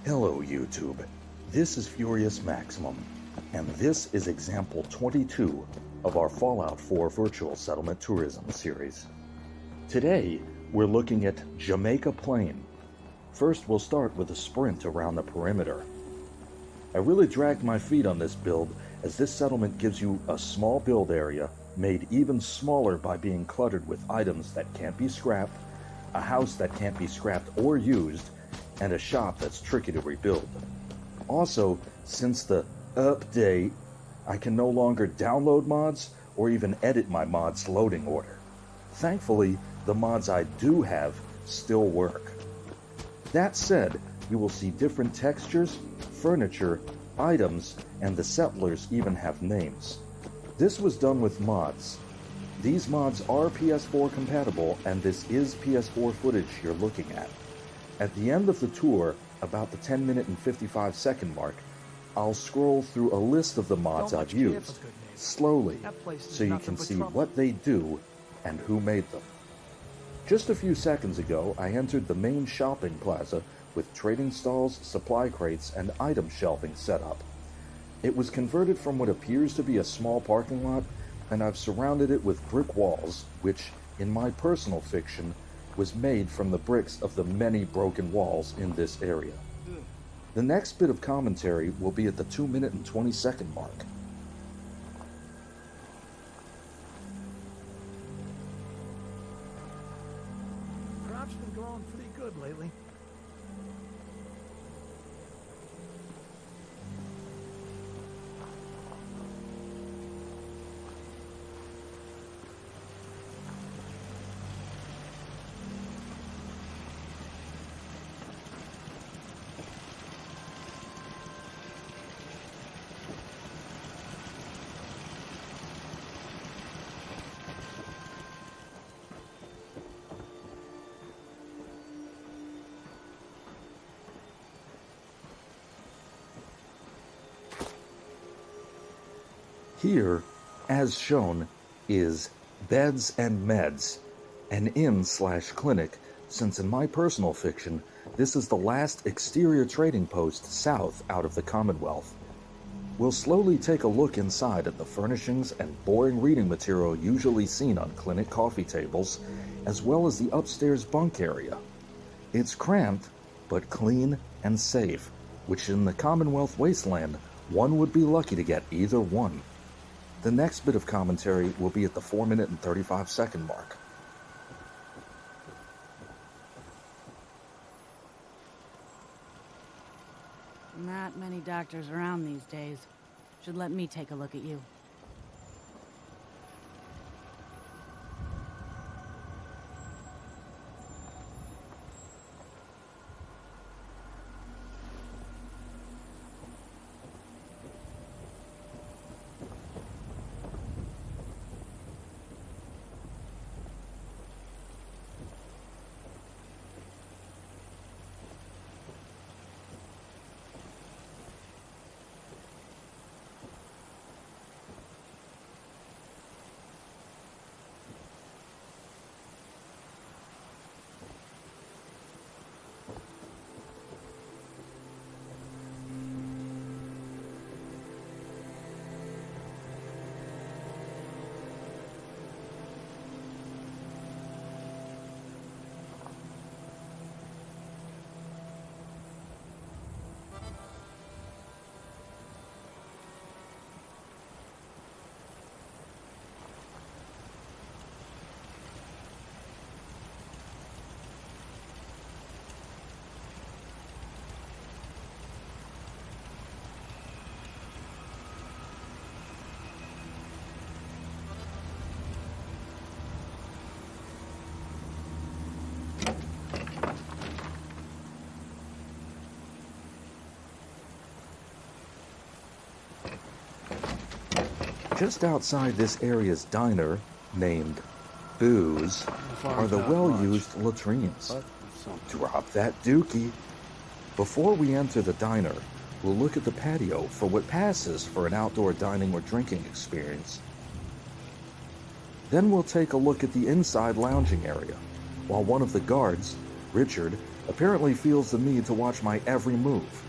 Hello YouTube, this is Furious Maximum, and this is example 22 of our Fallout 4 Virtual Settlement Tourism series. Today, we're looking at Jamaica Plain. First, we'll start with a sprint around the perimeter. I really dragged my feet on this build, as this settlement gives you a small build area, made even smaller by being cluttered with items that can't be scrapped, a house that can't be scrapped or used, and a shop that's tricky to rebuild. Also, since the update, I can no longer download mods or even edit my mods' loading order. Thankfully, the mods I do have still work. That said, you will see different textures, furniture, items, and the settlers even have names. This was done with mods. These mods are PS4 compatible, and this is PS4 footage you're looking at. At the end of the tour, about the 10 minute and 55 second mark, I'll scroll through a list of the mods I've used, slowly, so you can see what they do and who made them. Just a few seconds ago, I entered the main shopping plaza with trading stalls, supply crates, and item shelving set up. It was converted from what appears to be a small parking lot, and I've surrounded it with brick walls, which, in my personal fiction, was made from the bricks of the many broken walls in this area. The next bit of commentary will be at the 2 minute and 20 second mark. Crops been growing pretty good lately. Here, as shown, is Beds and Meds, an inn/clinic, since in my personal fiction, this is the last exterior trading post south out of the Commonwealth. We'll slowly take a look inside at the furnishings and boring reading material usually seen on clinic coffee tables, as well as the upstairs bunk area. It's cramped, but clean and safe, which in the Commonwealth wasteland, one would be lucky to get either one. The next bit of commentary will be at the 4 minute and 35 second mark. Not many doctors around these days. Should let me take a look at you. Just outside this area's diner, named Booze, are the well-used latrines. Drop that dookie. Before we enter the diner, we'll look at the patio for what passes for an outdoor dining or drinking experience. Then we'll take a look at the inside lounging area, while one of the guards, Richard, apparently feels the need to watch my every move.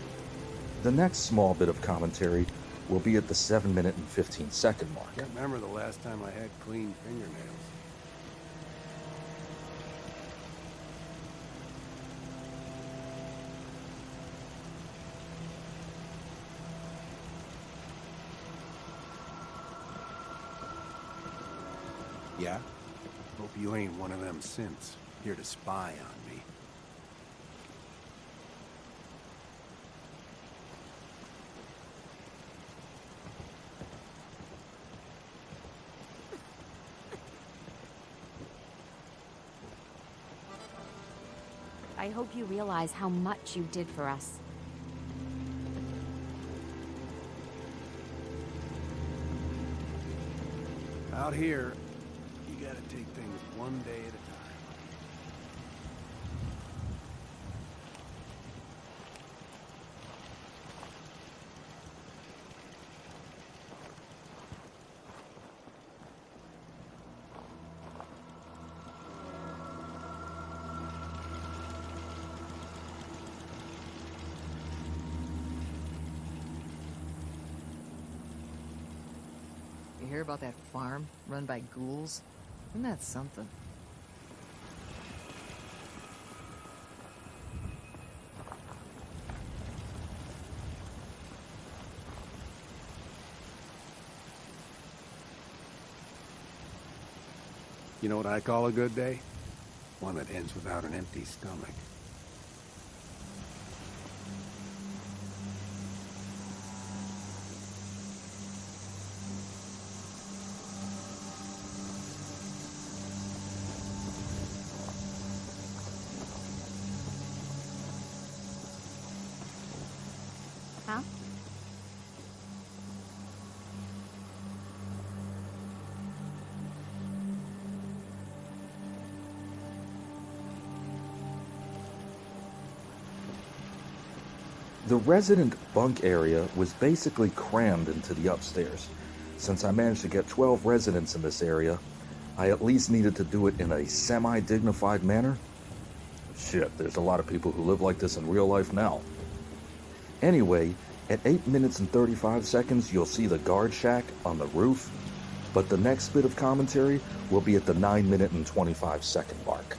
The next small bit of commentary will be at the 7-minute and 15-second mark. Can't remember the last time I had clean fingernails. Yeah? Hope you ain't one of them synths, here to spy on me. I hope you realize how much you did for us. Out here, you gotta take things one day at a time. You hear about that farm run by ghouls? Isn't that something? You know what I call a good day? One that ends without an empty stomach. Huh? The resident bunk area was basically crammed into the upstairs. Since I managed to get 12 residents in this area, I at least needed to do it in a semi-dignified manner. Shit, there's a lot of people who live like this in real life now. Anyway, at 8 minutes and 35 seconds, you'll see the guard shack on the roof, but the next bit of commentary will be at the 9-minute and 25-second mark.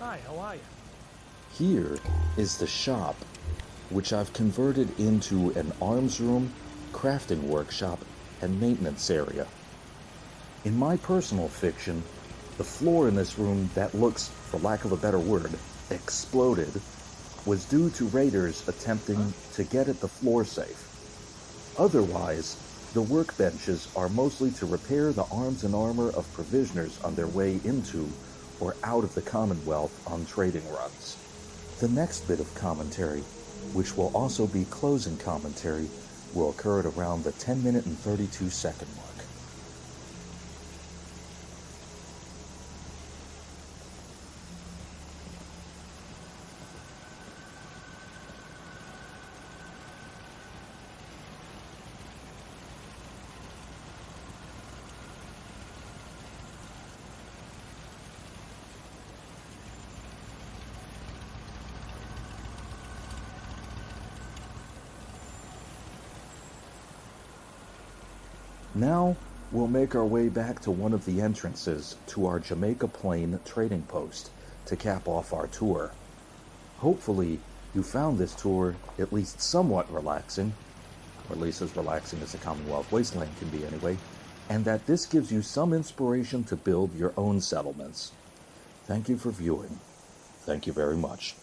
Hi, how are you? Here is the shop, which I've converted into an arms room, crafting workshop, and maintenance area. In my personal fiction, the floor in this room that looks, for lack of a better word, exploded, was due to raiders attempting to get at the floor safe. Otherwise, the workbenches are mostly to repair the arms and armor of provisioners on their way into or out of the Commonwealth on trading runs. The next bit of commentary which will also be closing commentary, will occur at around the 10-minute and 32-second mark. Now, we'll make our way back to one of the entrances to our Jamaica Plain trading post to cap off our tour. Hopefully, you found this tour at least somewhat relaxing, or at least as relaxing as the Commonwealth Wasteland can be anyway, and that this gives you some inspiration to build your own settlements. Thank you for viewing. Thank you very much.